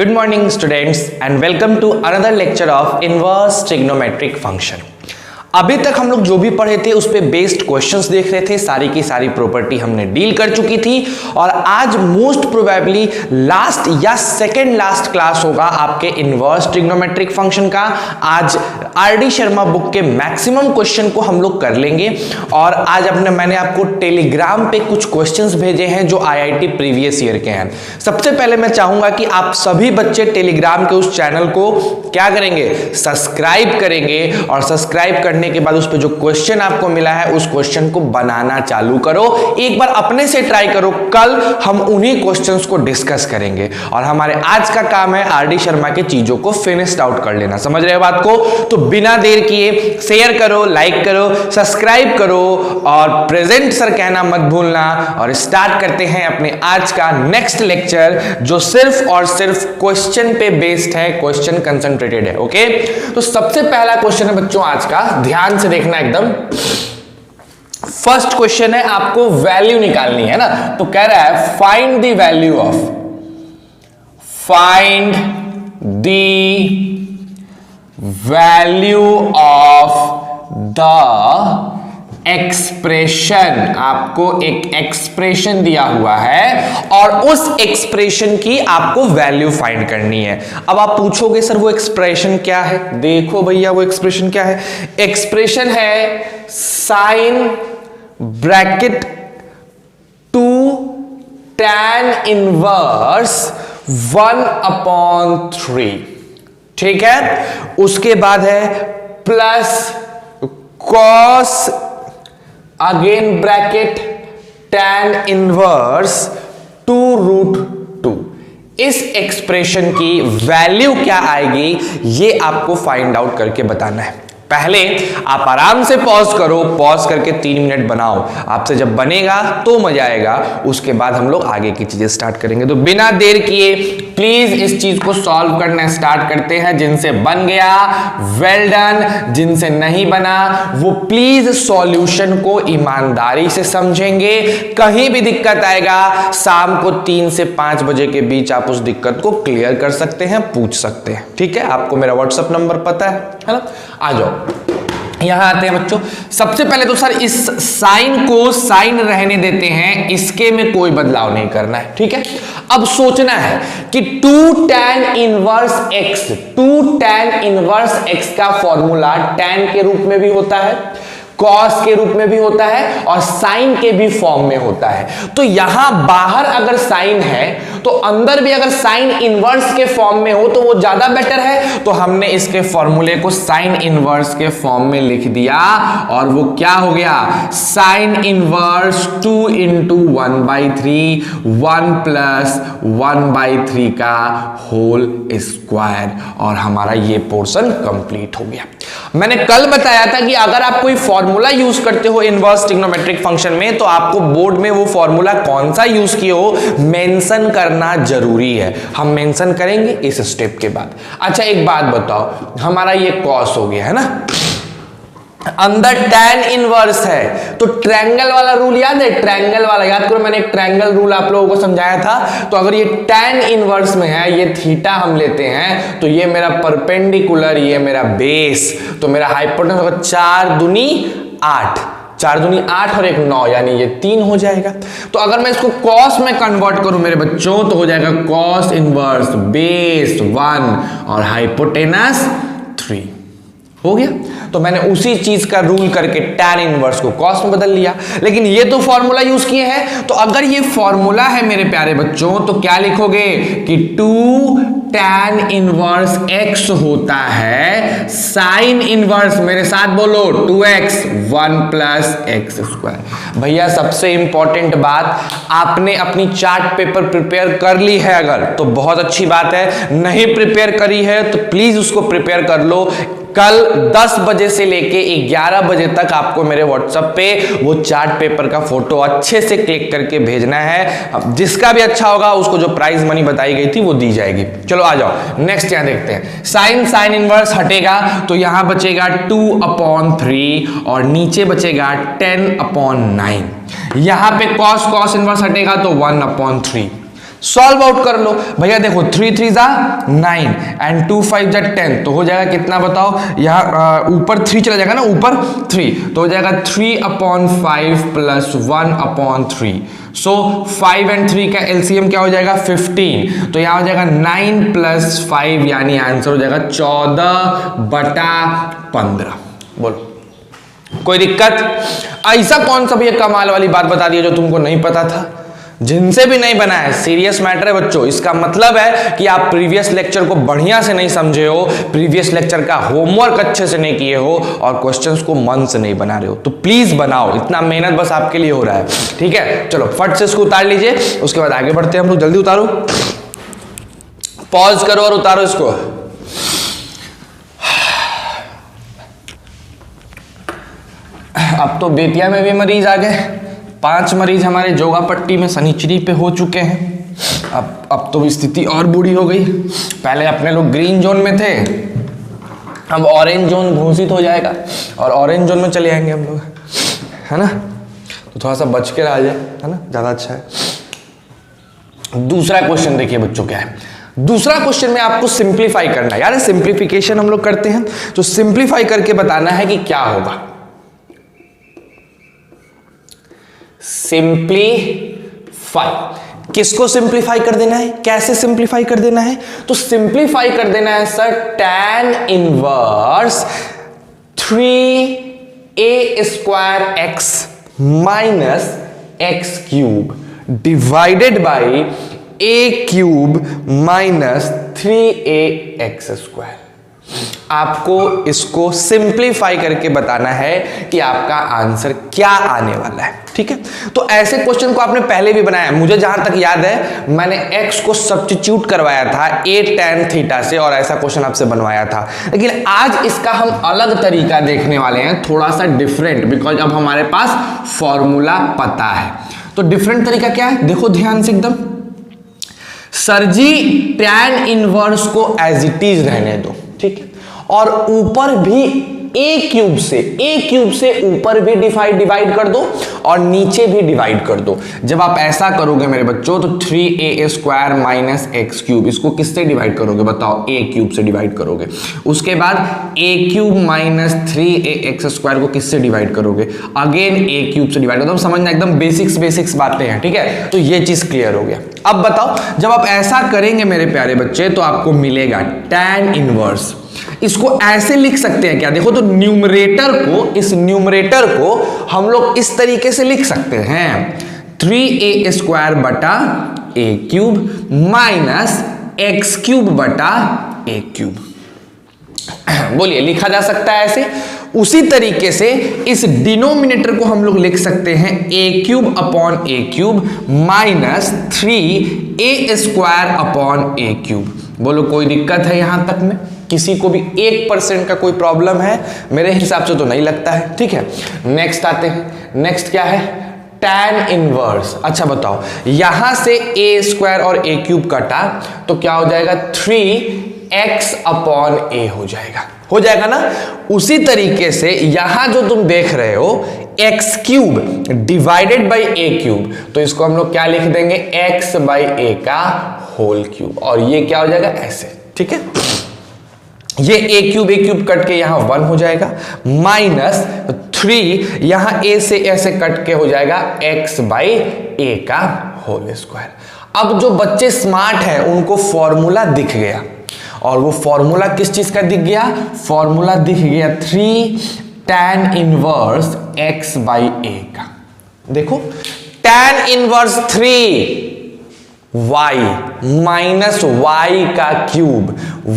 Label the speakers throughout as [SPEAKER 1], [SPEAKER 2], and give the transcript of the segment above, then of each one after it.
[SPEAKER 1] Good morning students and welcome to another lecture of inverse trigonometric function। अभी तक हम लोग जो भी पढ़े थे उस पे बेस्ड क्वेश्चंस देख रहे थे, सारी की सारी प्रॉपर्टी हमने डील कर चुकी थी और आज मोस्ट प्रोबेबली लास्ट या सेकेंड लास्ट क्लास होगा आपके इनवर्स ट्रिग्नोमेट्रिक फंक्शन का। आज आरडी शर्मा बुक के मैक्सिमम क्वेश्चन को हम लोग कर लेंगे और आज मैंने आपको टेलीग्राम पे कुछ क्वेश्चंस भेजे हैं जो आईआईटी प्रीवियस ईयर के हैं। सबसे पहले मैं चाहूंगा कि आप सभी बच्चे टेलीग्राम के उस चैनल को क्या करेंगे, सब्सक्राइब करेंगे और सब्सक्राइब करने के बाद उस पे जो क्वेश्चन आपको मिला है उस क्वेश्चन को बनाना चालू करो। एक बार अपने से ट्राई करो, कल हम उन्हीं क्वेश्चंस को डिस्कस करेंगे और हमारे आज का काम है आरडी शर्मा के चीजों को फिनिश्ड आउट कर लेना। समझ रहे हो बात को? तो बिना देर किए शेयर करो, लाइक करो, सब्सक्राइब करो और प्रेजेंट सर कहना मत भूलना। और स्टार्ट करते हैं अपने आज का नेक्स्ट लेक्चर जो सिर्फ और सिर्फ क्वेश्चन पे बेस्ड है, क्वेश्चन कंसंट्रेटेड है। ओके, तो सबसे पहला क्वेश्चन है बच्चों आज का, ध्यान से देखना एकदम। फर्स्ट क्वेश्चन है, आपको वैल्यू निकालनी है ना, तो कह रहा है find the value of, find the value of the expression. आपको एक एक्सप्रेशन दिया हुआ है और उस एक्सप्रेशन की आपको वैल्यू फाइंड करनी है। अब आप पूछोगे सर वो एक्सप्रेशन क्या है? देखो भैया वो एक्सप्रेशन क्या है। एक्सप्रेशन है साइन ब्रैकेट 2 tan इनवर्स 1/3, ठीक है। उसके बाद है plus cos again bracket tan inverse 2√2। इस एक्सप्रेशन की वैल्यू क्या आएगी ये आपको फाइंड आउट करके बताना है। पहले आप आराम से पॉज करो, पॉज करके 3 मिनट बनाओ, आपसे जब बनेगा तो मजा आएगा, उसके बाद हम लोग आगे की चीजें स्टार्ट करेंगे। तो बिना देर किए प्लीज इस चीज को सॉल्व करना स्टार्ट करते हैं। जिनसे बन गया वेल डन, जिनसे नहीं बना वो प्लीज सॉल्यूशन को ईमानदारी से समझेंगे। कहीं भी दिक्कत आएगा शाम को 3 से 5 बजे के बीच आप उस दिक्कत को क्लियर कर सकते हैं, पूछ सकते हैं, ठीक है। आपको मेरा व्हाट्सएप नंबर पता है ना। आ जाओ, यहां आते हैं बच्चों। सबसे पहले तो सर इस साइन को साइन रहने देते हैं, इसके में कोई बदलाव नहीं करना है, ठीक है। अब सोचना है कि 2 tan inverse x, 2 tan inverse x का फॉर्मूला tan के रूप में भी होता है, कॉस के रूप में भी होता है और साइन के भी फॉर्म में होता है। तो यहां बाहर अगर साइन है तो अंदर भी अगर साइन इनवर्स के फॉर्म में हो तो वो ज्यादा बेटर है। तो हमने इसके फॉर्मूले को साइन इनवर्स के फॉर्म में लिख दिया और वो क्या हो गया, साइन इनवर्स 2 × 1/3, 1 + 1/3 का होल स्क्वायर, और हमारा ये पोर्शन कंप्लीट हो गया। मैंने कल बताया था कि अगर आप कोई फॉर्मूला यूज करते हो इनवर्स ट्रिग्नोमेट्रिक फंक्शन में तो आपको बोर्ड में वो फॉर्मूला कौन सा यूज किए हो मेंशन करना जरूरी है। हम मेंशन करेंगे इस स्टेप के बाद। अच्छा एक बात बताओ, हमारा ये कॉस हो गया है ना, अंदर tan इनवर्स है तो ट्रायंगल वाला रूल याद है, ट्रायंगल वाला याद करो, मैंने एक ट्रायंगल रूल आप लोगों को समझाया था। तो अगर ये tan इनवर्स में है, ये थीटा हम लेते हैं तो ये मेरा परपेंडिकुलर, ये मेरा बेस, तो मेरा हाइपोटेनस होगा 4 दूनी 8, 4 दूनी 8 और 1 9, यानी ये 3 हो जाएगा। तो अगर मैं इसको कॉस में कन्वर्ट करूं मेरे बच्चों तो हो जाएगा कॉस इनवर्स बेस 1 और हाइपोटेनस 3 हो गया। तो मैंने उसी चीज का रूल करके tan इनवर्स को cos में बदल लिया। लेकिन ये तो फॉर्मूला यूज किए हैं, तो अगर ये फॉर्मूला है मेरे प्यारे बच्चों तो क्या लिखोगे कि 2 tan इनवर्स x होता है साइन इनवर्स, मेरे साथ बोलो 2x 1 + x²। भैया सबसे इंपॉर्टेंट बात, आपने अपनी चार्ट पेपर प्रिपेयर कर ली है अगर तो बहुत अच्छी बात है, नहीं प्रिपेयर करी है तो प्लीज उसको प्रिपेयर कर लो। कल 10 बजे से लेके 11 बजे तक आपको मेरे व्हाट्सएप पे वो चार्ट पेपर का फोटो अच्छे से क्लिक करके भेजना है। अब जिसका भी अच्छा होगा उसको जो प्राइज मनी बताई गई थी वो दी जाएगी। चलो आ जाओ नेक्स्ट यहां देखते हैं। साइन इनवर्स हटेगा तो यहां बचेगा 2/3 और नीचे बचेगा 10/9। यहां पे कॉस इनवर्स हटेगा तो 1/3। सॉल्व आउट कर लो भैया। देखो 3 3 जा 9 एंड 2 5 जा 10, तो हो जाएगा कितना बताओ, यहाँ ऊपर 3 चला जाएगा ना, ऊपर 3, तो हो जाएगा 3/5 प्लस 1/3। सो 5 एंड 3 का एलसीएम क्या हो जाएगा 15, तो यहाँ हो जाएगा 9 प्लस 5, यानी आंसर हो जाएगा 14/15। बोलो कोई दिक्कत? ऐसा कौन सा भी कमाल वाली बात बता दी जो तुमको नहीं पता था? जिनसे भी नहीं बना है, सीरियस मैटर है बच्चों। इसका मतलब है कि आप प्रीवियस लेक्चर को बढ़िया से नहीं समझे हो, प्रीवियस लेक्चर का होमवर्क अच्छे से नहीं किए हो और क्वेश्चंस को मन से नहीं बना रहे हो। तो प्लीज बनाओ, इतना मेहनत बस आपके लिए हो रहा है, ठीक है। चलो फट से इसको उतार लीजिए, उसके बाद आगे बढ़ते हैं हम लोग। जल्दी उतारो, पॉज करो और उतारो इसको। अब तो बेतिया में भी मरीज आ गए, 5 मरीज हमारे जोगा पट्टी में शनिचरी पे हो चुके हैं। अब तो स्थिति और बुरी हो गई। पहले अपने लोग ग्रीन जोन में थे, अब ऑरेंज जोन घोषित हो जाएगा और ऑरेंज जोन में चले आएंगे हम लोग, है ना। तो थोड़ा सा बच के रह जाए, है ना, ज्यादा अच्छा है। दूसरा क्वेश्चन देखिए बच्चों क्या है। दूसरा क्वेश्चन में आपको सिंप्लीफाई करना है। यार सिंप्लीफिकेशन हम लोग करते हैं, तो सिंप्लीफाई करके बताना है कि क्या होगा। सिंप्लीफाई, किसको सिंप्लीफाई कर देना है, कैसे सिंप्लीफाई कर देना है? तो सिंप्लीफाई कर देना है sir tan inverse 3a² x minus x cube divided by a³ minus 3ax²। आपको इसको सिंप्लीफाई करके बताना है कि आपका आंसर क्या आने वाला है, ठीक है। तो ऐसे क्वेश्चन को आपने पहले भी बनाया है, मुझे जहां तक याद है मैंने x को सब्स्टिट्यूट करवाया था a tan थीटा से और ऐसा क्वेश्चन आपसे बनवाया था। लेकिन आज इसका हम अलग तरीका देखने वाले हैं, थोड़ा सा डिफरेंट, बिकॉज अब हमारे पास फॉर्मूला पता है। तो डिफरेंट तरीका क्या है, देखो ध्यान से एकदम। सर जी tan इनवर्स को एज इट इज रहने दो, ठीक है, और ऊपर भी a³ से ऊपर भी डिवाइड कर दो और नीचे भी डिवाइड कर दो। जब आप ऐसा करोगे मेरे बच्चों तो 3a² माइनस x³, इसको किससे डिवाइड करोगे बताओ, a³ से डिवाइड करोगे। उसके बाद a³ माइनस 3ax² को किससे डिवाइड करोगे, अगेन a³ से डिवाइड करो। समझना, एकदम बेसिक्स बातें हैं, ठीक है। तो ये चीज क्लियर हो गया। अब बताओ, जब आप ऐसा करेंगे मेरे प्यारे बच्चे तो आपको मिलेगा tan इनवर्स। इसको ऐसे लिख सकते हैं क्या, देखो तो न्यूमरेटर को, इस न्यूमरेटर को हम लोग इस तरीके से लिख सकते हैं 3a² बटा a³ माइनस x³ बटा a³। बोलिए लिखा जा सकता है ऐसे। उसी तरीके से इस डिनोमिनेटर को हम लोग लिख सकते हैं a³ upon a³ minus 3a² upon a³। बोलो कोई दिक्कत है यहां तक में? किसी को भी 1% का कोई प्रॉब्लम है? मेरे हिसाब से तो नहीं लगता है, ठीक है। नेक्स्ट आते हैं। नेक्स्ट क्या है, tan इनवर्स। अच्छा बताओ, यहां से a² और a³ कटा तो क्या हो जाएगा, 3x अपॉन a हो जाएगा ना। उसी तरीके से यहां जो तुम देख रहे हो x³ डिवाइडेड बाई a³, तो इसको हम लोग क्या लिख देंगे, x बाई a का होल क्यूब, और ये क्या हो जाएगा ऐसे, ठीक है। ये a³ कट के यहां 1 हो जाएगा, माइनस 3 यहां a से ऐसे कट के हो जाएगा x बाई a का होल स्क्वायर। अब जो बच्चे स्मार्ट हैं उनको फॉर्मूला दिख गया, और वो फॉर्मूला किस चीज का दिख गया, फॉर्मूला दिख गया 3 tan inverse x by a का। देखो tan inverse 3y minus y का cube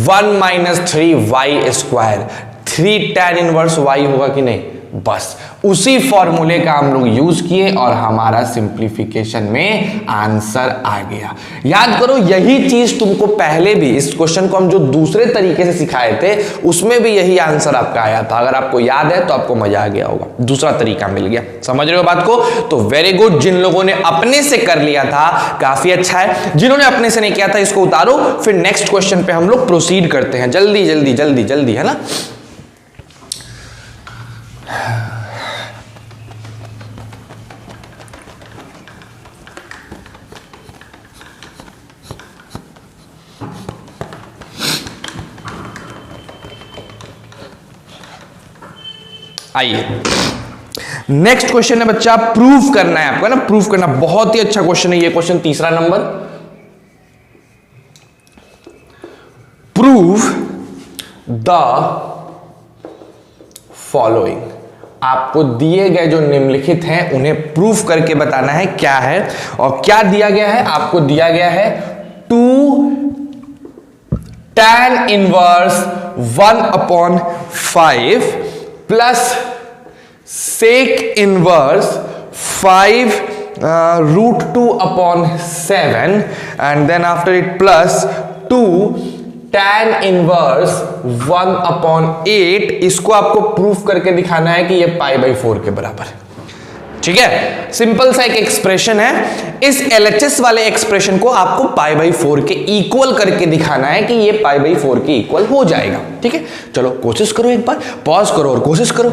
[SPEAKER 1] 1 minus 3y², 3 tan inverse y होगा कि नहीं। बस उसी फॉर्मूले का हम लोग यूज किए और हमारा सिंप्लीफिकेशन में आंसर आ गया। याद करो, यही चीज तुमको पहले भी, इस क्वेश्चन को हम जो दूसरे तरीके से सिखाए थे उसमें भी यही आंसर आपका आया था। अगर आपको याद है तो आपको मजा आ गया होगा, दूसरा तरीका मिल गया। समझ रहे हो बात को? तो वेरी गुड। जिन लोगों ने अपने से कर लिया था काफी अच्छा है, जिन्होंने अपने से नहीं किया था इसको उतारो, फिर नेक्स्ट क्वेश्चन पे हम लोग प्रोसीड करते हैं। जल्दी जल्दी जल्दी जल्दी, है ना। आइए नेक्स्ट क्वेश्चन है बच्चा, प्रूफ करना है आपको, है ना, प्रूफ करना। बहुत ही अच्छा क्वेश्चन है ये क्वेश्चन, तीसरा नंबर। Prove the following. आपको दिए गए जो निम्नलिखित हैं उन्हें प्रूफ करके बताना है क्या है, और क्या दिया गया है आपको, दिया गया है 2 tan inverse 1/5 plus sec inverse 5 √2/7 and then after it plus 2 tan inverse 1/8। इसको आपको प्रूफ करके दिखाना है कि ये π/4 के बराबर है। ठीक है, सिंपल सा एक एक्सप्रेशन है। इस LHS वाले एक्सप्रेशन को आपको π/4 के इक्वल करके दिखाना है कि ये π/4 के इक्वल हो जाएगा। ठीक है, चलो कोशिश करो, एक बार पॉज करो और कोशिश करो।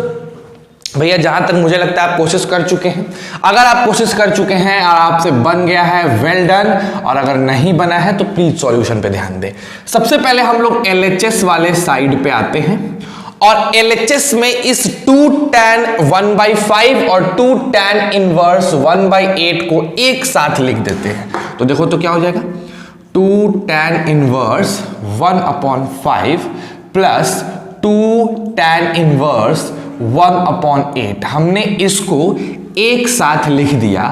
[SPEAKER 1] भैया जहां तक मुझे लगता है आप कोशिश कर चुके हैं। अगर आप कोशिश कर चुके हैं और आपसे बन गया है, वेल डन। और अगर नहीं बना है तो प्लीज सॉल्यूशन पे ध्यान दें। सबसे पहले हम लोग LHS वाले साइड पे आते हैं और LHS में इस 2 tan 1/5 और 2 tan इनवर्स 1/8 को एक साथ लिख देते हैं। तो देखो तो क्या हो जाएगा, 2 tan inverse 1/5 plus 2 tan inverse 1/8। हमने इसको एक साथ लिख दिया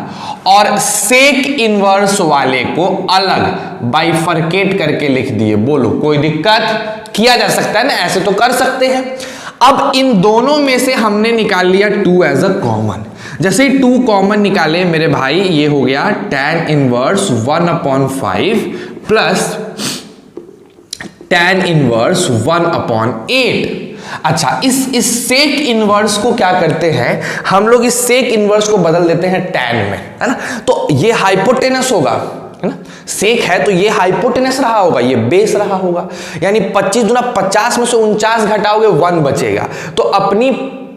[SPEAKER 1] और सेक इनवर्स वाले को अलग बाइफरकेट करके लिख दिए। बोलो कोई दिक्कत? किया जा सकता है ना, ऐसे तो कर सकते हैं। अब इन दोनों में से हमने निकाल लिया 2 एज अ कॉमन। जैसे ही 2 कॉमन निकाले मेरे भाई, ये हो गया tan inverse 1/5 plus tan inverse 1/8। अच्छा, इस सेक इनवर्स को क्या करते हैं हम लोग, इस सेक इनवर्स को बदल देते हैं tan में, है ना। तो ये हाइपोटेनस होगा, है ना, सेक है तो ये हाइपोटेनस रहा होगा, ये बेस रहा होगा। यानी 25 गुना 50 में से 49 घटाओगे 1 बचेगा, तो अपनी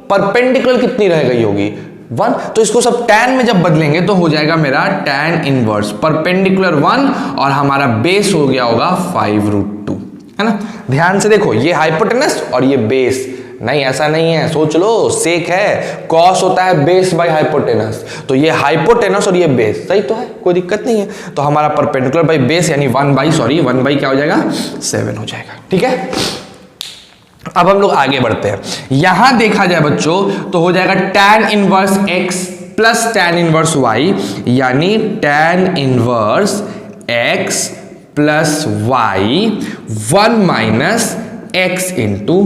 [SPEAKER 1] परपेंडिकुलर कितनी रह गई होगी, 1। तो इसको सब tan में जब बदलेंगे तो हो जाएगा मेरा tan इनवर्स परपेंडिकुलर 1 और हमारा बेस हो गया होगा 5√2, है ना। ध्यान से देखो, ये हाइपोटेनस और ये बेस नहीं, ऐसा नहीं है, सोच लो। सेक है, कॉस होता है बेस बाय हाइपोटेनस, तो ये हाइपोटेनस और ये बेस, सही तो है, कोई दिक्कत नहीं है। तो हमारा परपेंडिकुलर बाय बेस यानी 1 क्या हो जाएगा, 7 हो जाएगा। ठीक है, अब हम लोग आगे बढ़ते हैं। यहां देखा जाए बच्चों तो हो जाएगा tan inverse x plus tan inverse y, यानी tan inverse x plus y 1 minus x into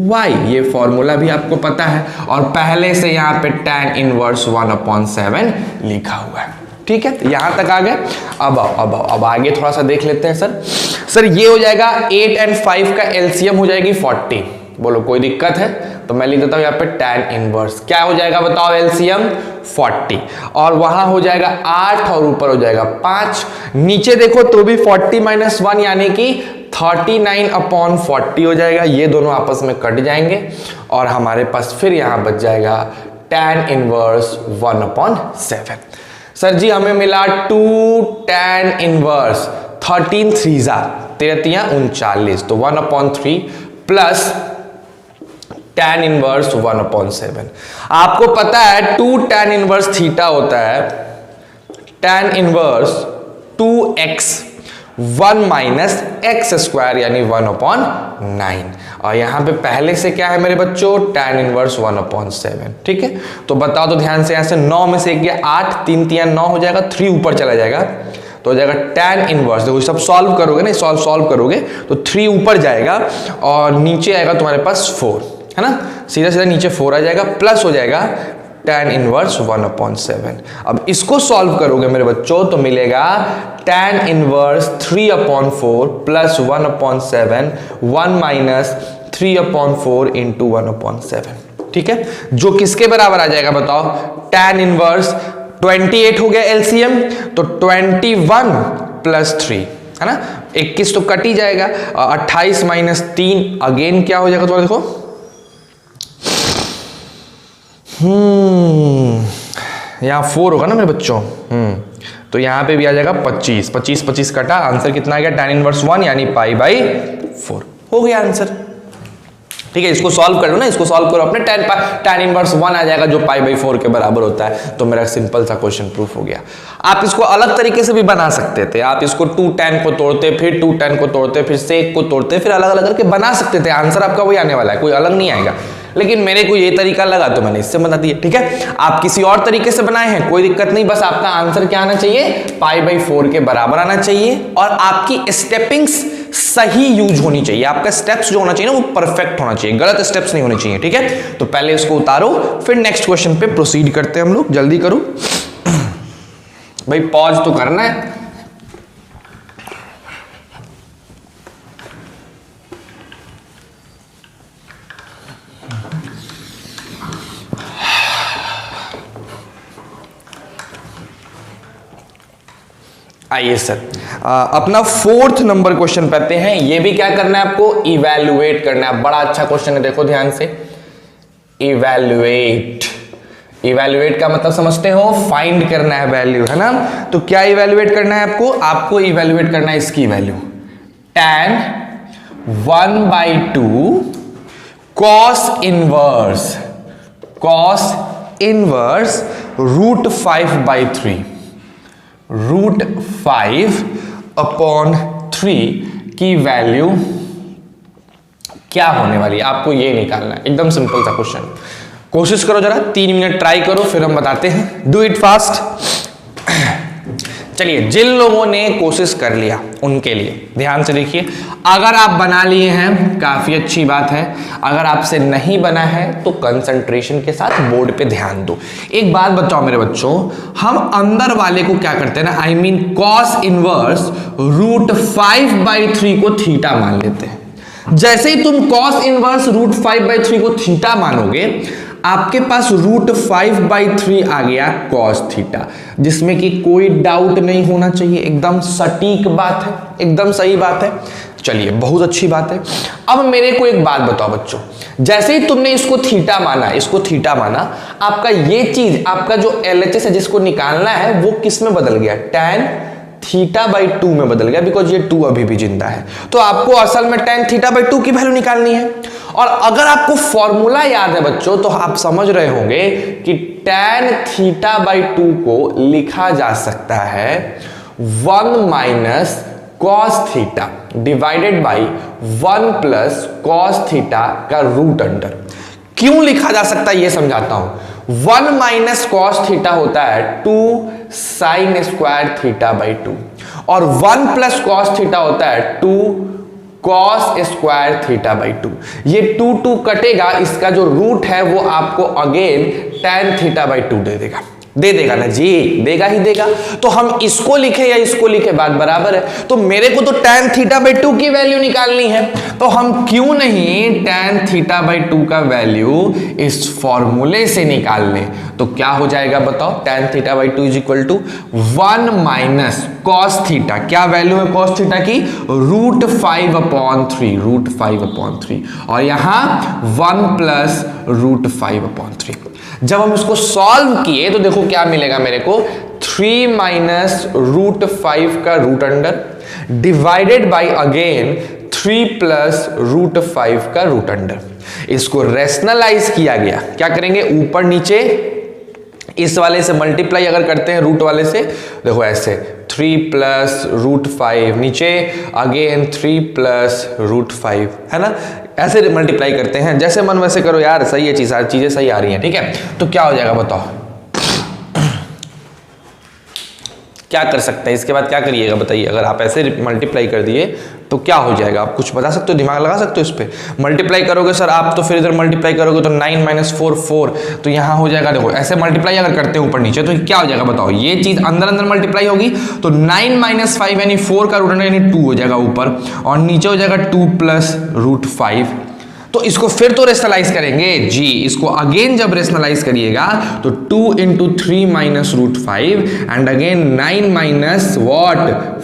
[SPEAKER 1] y. ये फॉर्मूला भी आपको पता है और पहले से यहां पे tan इनवर्स 1/7 लिखा हुआ है। ठीक है, यहां तक आ गए। अब आगे थोड़ा सा देख लेते हैं। सर ये हो जाएगा 8 और 5 का एलसीएम हो जाएगी 40। बोलो कोई दिक्कत है? तो मैं लिख देता हूं यहाँ पे tan इनवर्स क्या हो जाएगा बताओ, एलसीएम 40, और वहां हो जाएगा 8 और ऊपर हो जाएगा 5। नीचे देखो तो भी 40 - 1 यानी कि 39/40 हो जाएगा। ये दोनों आपस में कट जाएंगे और हमारे पास फिर यहां बच जाएगा tan इनवर्स 1/7। सर जी हमें मिला 2 tan इनवर्स 13 3 39, तो 1/3 प्लस tan इनवर्स 1/7। आपको पता है 2 tan इनवर्स थीटा होता है tan inverse 2x 1 minus x square यानी 1/9। और यहां पे पहले से क्या है मेरे बच्चों, tan इनवर्स 1/7। ठीक है, तो बताओ तो ध्यान से, यहां से 9 में से 1 गया 8, 3 3 9 हो जाएगा, 3 ऊपर चला जाएगा तो हो जाएगा tan इनवर्स। देखो सब सॉल्व करोगे ना, सॉल्व करोगे तो 3 ऊपर जाएगा और नीचे आएगा तुम्हारे पास 4, है ना। सीधा सीधा नीचे 4 आ जाएगा, प्लस हो जाएगा tan इनवर्स 1/7। अब इसको सॉल्व करोगे मेरे बच्चों तो मिलेगा tan inverse 3/4 plus 1/7 1 minus 3/4 into 1/7। ठीक है, जो किसके बराबर आ जाएगा बताओ, tan इनवर्स 28 हो गया एलसीएम, तो 21 प्लस 3, है ना। 21 तो कट ही जाएगा, 28 - 3 अगेन क्या हो जाएगा तुम्हारा देखो, यहां 4 होगा ना मेरे बच्चों, तो यहां पे भी आ जाएगा 25 25 कटा, आंसर कितना आ गया tan इनवर्स 1 यानी π/4 हो गया आंसर। ठीक है, इसको सॉल्व कर लो ना, इसको सॉल्व करो अपने tan इनवर्स 1 आ जाएगा जो π/4 के बराबर होता है। तो मेरा सिंपल सा क्वेश्चन प्रूफ हो गया। आप इसको अलग तरीके से भी बना सकते थे, आप इसको 2 tan को तोड़ते, फिर 2 tan को तोड़ते, फिर sec को तोड़ते, फिर अलग अलग करके बना सकते थे, आंसर आपका वही आने वाला है, कोई अलग नहीं आएगा। लेकिन मेरे को ये तरीका लगा तो मैंने इससे बना दिया। ठीक है, आप किसी और तरीके से बनाए हैं कोई दिक्कत नहीं, बस आपका आंसर क्या आना चाहिए, π/4 के बराबर आना चाहिए और आपकी स्टेपिंग्स सही यूज होनी चाहिए, आपका स्टेप्स जो होना चाहिए ना वो परफेक्ट होना चाहिए, गलत स्टेप्स नहीं होने चाहिए। ठीक है, तो पहले इसको उतारो, फिर नेक्स्ट क्वेश्चन पे प्रोसीड करते हैं हम लोग। जल्दी करो भाई, पॉज तो करना है। आइए सर, अपना 4th नंबर क्वेश्चन पढ़ते हैं। ये भी क्या करना है आपको, इवैल्यूएट करना है। बड़ा अच्छा क्वेश्चन है, देखो ध्यान से। इवैल्यूएट, इवैल्यूएट का मतलब समझते हो, फाइंड करना है वैल्यू, है ना। तो क्या इवैल्यूएट करना है आपको, आपको इवैल्यूएट करना है इसकी वैल्यू tan 1/2 cos इनवर्स √5/3 √5/3 की वैल्यू क्या होने वाली है, आपको ये निकालना है। एकदम सिंपल सा क्वेश्चन, कोशिश करो जरा, 3 मिनट ट्राई करो, फिर हम बताते हैं। Do it fast. चलिए, जिन लोगों ने कोशिश कर लिया उनके लिए ध्यान से देखिए, अगर आप बना लिए हैं काफी अच्छी बात है, अगर आपसे नहीं बना है तो कंसंट्रेशन के साथ बोर्ड पे ध्यान दो। एक बात बताओ मेरे बच्चों, हम अंदर वाले को क्या करते हैं ना, आई मीन cos इनवर्स √5/3 को थीटा मान लेते हैं। जैसे ही तुम cos इनवर्स √5/3 को थीटा मानोगे, आपके पास √5/3 आ गया cos थीटा, जिसमें कि कोई डाउट नहीं होना चाहिए, एकदम सटीक बात है, एकदम सही बात है। चलिए, बहुत अच्छी बात है। अब मेरे को एक बात बताओ बच्चों, जैसे ही तुमने इसको थीटा माना, आपका ये चीज, आपका जो LHS है जिसको निकालना है, वो किस में बदल गया, tan θ/2 में बदल गया, बिकॉज ये 2 अभी भी जिंदा है। तो आपको असल में tan θ/2 की वैल्यू निकालनी है। और अगर आपको फॉर्मूला याद है बच्चों, तो आप समझ रहे होंगे कि tan θ/2 को लिखा जा सकता है 1 - cos theta divided by 1 + cos theta का रूट अंडर। क्यों लिखा जा सकता है ये समझाता हूं। 1 - cos थीटा होता है 2 sin स्क्वायर θ/2 और 1 + cos थीटा होता है 2 cos स्क्वायर θ/2। ये 2 कटेगा, इसका जो रूट है वो आपको अगेन tan θ/2 दे देगा ना जी, देगा ही देगा। तो हम इसको लिखे या इसको लिखे, बात बराबर है। तो मेरे को तो tan θ/2 की वैल्यू निकालनी है, तो हम क्यों नहीं tan θ/2 का वैल्यू इस फॉर्मूले से निकाल लें। तो क्या हो जाएगा बताओ, tan θ/2 = 1 - cos थीटा, क्या वैल्यू है cos थीटा की, √5/3 और यहां 1 + √5/3। जब हम इसको सॉल्व किए तो देखो क्या मिलेगा मेरे को, 3 - √5 का root under divided by again 3 + √5 का रूट अंडर। इसको रेशनलाइज किया गया, क्या करेंगे, ऊपर नीचे इस वाले से मल्टीप्लाई अगर करते हैं रूट वाले से, देखो ऐसे 3 + √5 नीचे अगेन 3 + √5, है ना, ऐसे मल्टीप्लाई करते हैं। जैसे मन वैसे करो यार, सही है चीज, सारी चीजें सही आ रही हैं। ठीक है, तो क्या हो जाएगा बताओ, क्या कर सकते हैं इसके बाद, क्या करिएगा बताइए। अगर आप ऐसे मल्टीप्लाई कर दिए तो क्या हो जाएगा, आप कुछ बता सकते हो, दिमाग लगा सकते हो इस पे। मल्टीप्लाई करोगे सर आप, तो फिर इधर मल्टीप्लाई करोगे तो 9 - 4 4, तो यहाँ हो जाएगा, देखो ऐसे मल्टीप्लाई अगर करते हैं ऊपर नीचे तो क्या हो जाएगा बताओ, ये चीज अंदर अंदर मल्टीप्लाई होगी तो 9 - 5 यानी 4 का रूट अंडर यानी 2 हो जाएगा ऊपर, और नीचे हो जाएगा 2 + √5। तो इसको फिर तो रेशनलाइज करेंगे जी, इसको अगेन जब रेशनलाइज करिएगा तो 2 × 3 - √5 एंड अगेन 9 -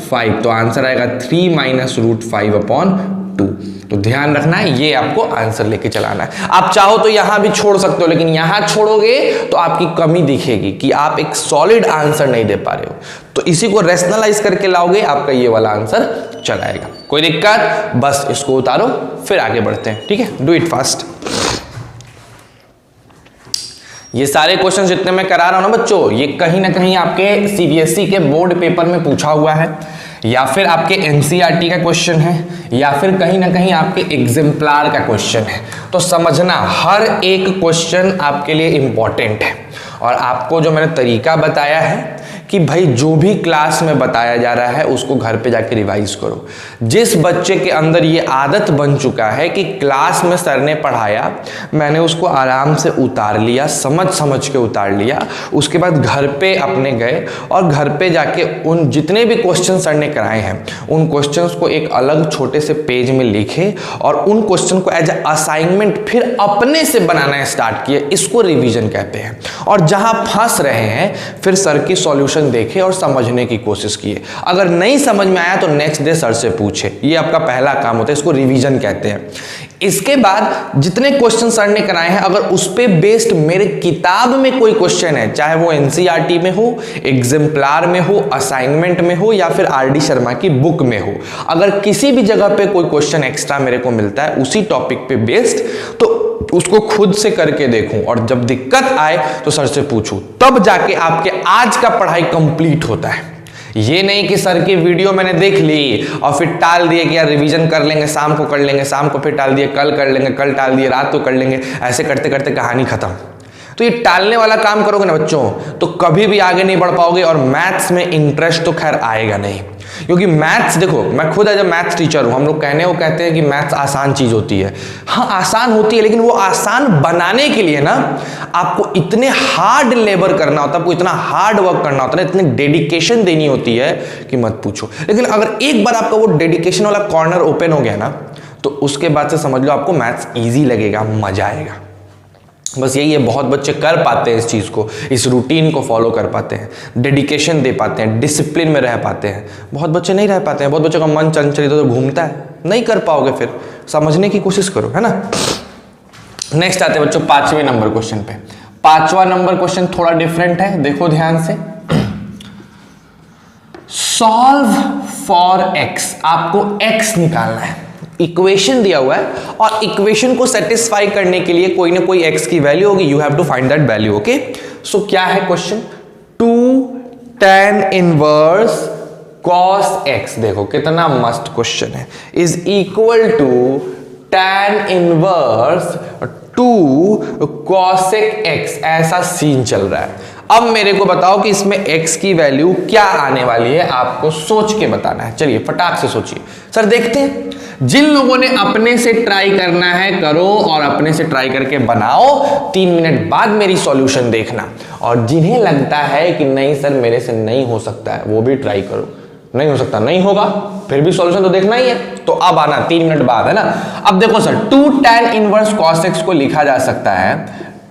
[SPEAKER 1] 5, तो आंसर आएगा 3 - √5/2। तो ध्यान रखना है, ये आपको आंसर लेके चलाना है। आप चाहो तो यहां भी छोड़ सकते हो, लेकिन यहां छोड़ोगे तो आपकी कमी दिखेगी कि आप एक सॉलिड आंसर नहीं दे पा रहे हो। तो इसी को रेशनलाइज करके लाओगे, आपका ये वाला आंसर चल आएगा। कोई दिक्कत? बस इसको उतारो फिर आगे बढ़ते हैं, ठीक है। Do it fast. ये सारे क्वेश्चन जितने मैं करा रहा हूं ना बच्चों, ये कहीं ना कहीं आपके सीबीएसई के बोर्ड पेपर में पूछा हुआ है, या फिर आपके एनसीईआरटी का क्वेश्चन है, या फिर कहीं ना कहीं आपके एग्जाम्पलार का क्वेश्चन है। तो समझना हर एक क्वेश्चन आपके लिए इंपॉर्टेंट है। और आपको जो मैंने तरीका बताया है कि भाई जो भी क्लास में बताया जा रहा है उसको घर पे जाके रिवाइज करो। जिस बच्चे के अंदर ये आदत बन चुका है कि क्लास में सर ने पढ़ाया, मैंने उसको आराम से उतार लिया, समझ समझ के उतार लिया, उसके बाद घर पे अपने गए और घर पे जाके उन जितने भी क्वेश्चन सर ने कराए हैं उन क्वेश्चंस को एक अलग छोटे से पेज में लिखे और उन क्वेश्चन को एज असाइनमेंट फिर अपने से बनाना स्टार्ट किए। इसको रिवीजन कहते हैं। और जहां फंस रहे हैं फिर सर की सॉल्यूशन देखे और समझने की कोशिश किए। अगर नहीं समझ में आया तो नेक्स्ट डे सर से पूछे। ये आपका पहला काम होता है, इसको रिवीजन कहते हैं। इसके बाद जितने क्वेश्चन सर ने कराए हैं अगर उस पे बेस्ड मेरे किताब में कोई क्वेश्चन है, चाहे वो एनसीईआरटी में हो, एग्जाम्पलार में हो, असाइनमेंट में हो या फिर आरडी शर्मा की बुक में हो, अगर किसी भी जगह पे कोई क्वेश्चन एक्स्ट्रा मेरे को मिलता है उसी टॉपिक पे बेस्ड, तो उसको खुद से करके देखूं और जब दिक्कत आए तो सर से पूछूं, तब जाके आपके आज का पढ़ाई कंप्लीट होता है। ये नहीं कि सर की वीडियो मैंने देख ली और फिर टाल दिए कि यार रिवीजन कर लेंगे, शाम को कर लेंगे, शाम को फिर टाल दिए कल कर लेंगे, कल टाल दिए रात को कर लेंगे, ऐसे करते करते कहानी खत्म। तो ये टालने वाला काम करोगे ना बच्चों तो कभी भी आगे नहीं बढ़ पाओगे और मैथ्स में इंटरेस्ट तो खैर आएगा नहीं। क्योंकि मैथ्स, देखो मैं खुद एज अ मैथ्स टीचर हूं, हम लोग कहते हैं कि मैथ्स आसान चीज होती है। हाँ आसान होती है, लेकिन वो आसान बनाने के लिए ना आपको इतने हार्ड लेबर करना होता है, आपको इतना हार्ड वर्क करना होता है, इतनी डेडिकेशन देनी होती है कि मत पूछो। लेकिन अगर एक बार आपका वो डेडिकेशन वाला कॉर्नर ओपन हो गया ना तो उसके बाद से समझ लो आपको मैथ्स ईजी लगेगा, मजा आएगा। बस यही है, बहुत बच्चे कर पाते हैं इस चीज़ को, इस रूटीन को फॉलो कर पाते हैं, डेडिकेशन दे पाते हैं, डिसिप्लिन में रह पाते हैं। बहुत बच्चे नहीं रह पाते हैं, बहुत बच्चों का मन चंचल इधर घूमता है, नहीं कर पाओगे। फिर समझने की कोशिश करो, है ना। नेक्स्ट आते हैं बच्चों 5वें नंबर क्वेश्चन पे। 5वां नंबर क्वेश्चन थोड़ा डिफरेंट है, देखो ध्यान से। सॉल्व फॉर एक्स, आपको एक्स निकालना है। इक्वेशन दिया हुआ है और इक्वेशन को सेटिस्फाई करने के लिए कोई ना कोई एक्स की वैल्यू होगी, you have to find that value. Okay, so क्या है question? 2 tan inverse cos x, देखो कितना मस्त क्वेश्चन है, is equal to tan inverse 2 cosec x, ऐसा सीन चल रहा है। अब मेरे को बताओ कि इसमें x की वैल्यू क्या आने वाली है, आपको सोच के बताना है। चलिए फटाक से सोचिए। सर देखते हैं, जिन लोगों ने अपने से ट्राई करना है करो और अपने से ट्राई करके बनाओ, 3 मिनट बाद मेरी सॉल्यूशन देखना। और जिन्हें लगता है कि नहीं सर मेरे से नहीं हो सकता है वो भी ट्राई करो। नहीं हो सकता, नहीं होगा, फिर भी सॉल्यूशन तो देखना ही है। तो अब आना 3 मिनट बाद, है ना। अब देखो sir 2 tan inverse cos x को लिखा जा सकता है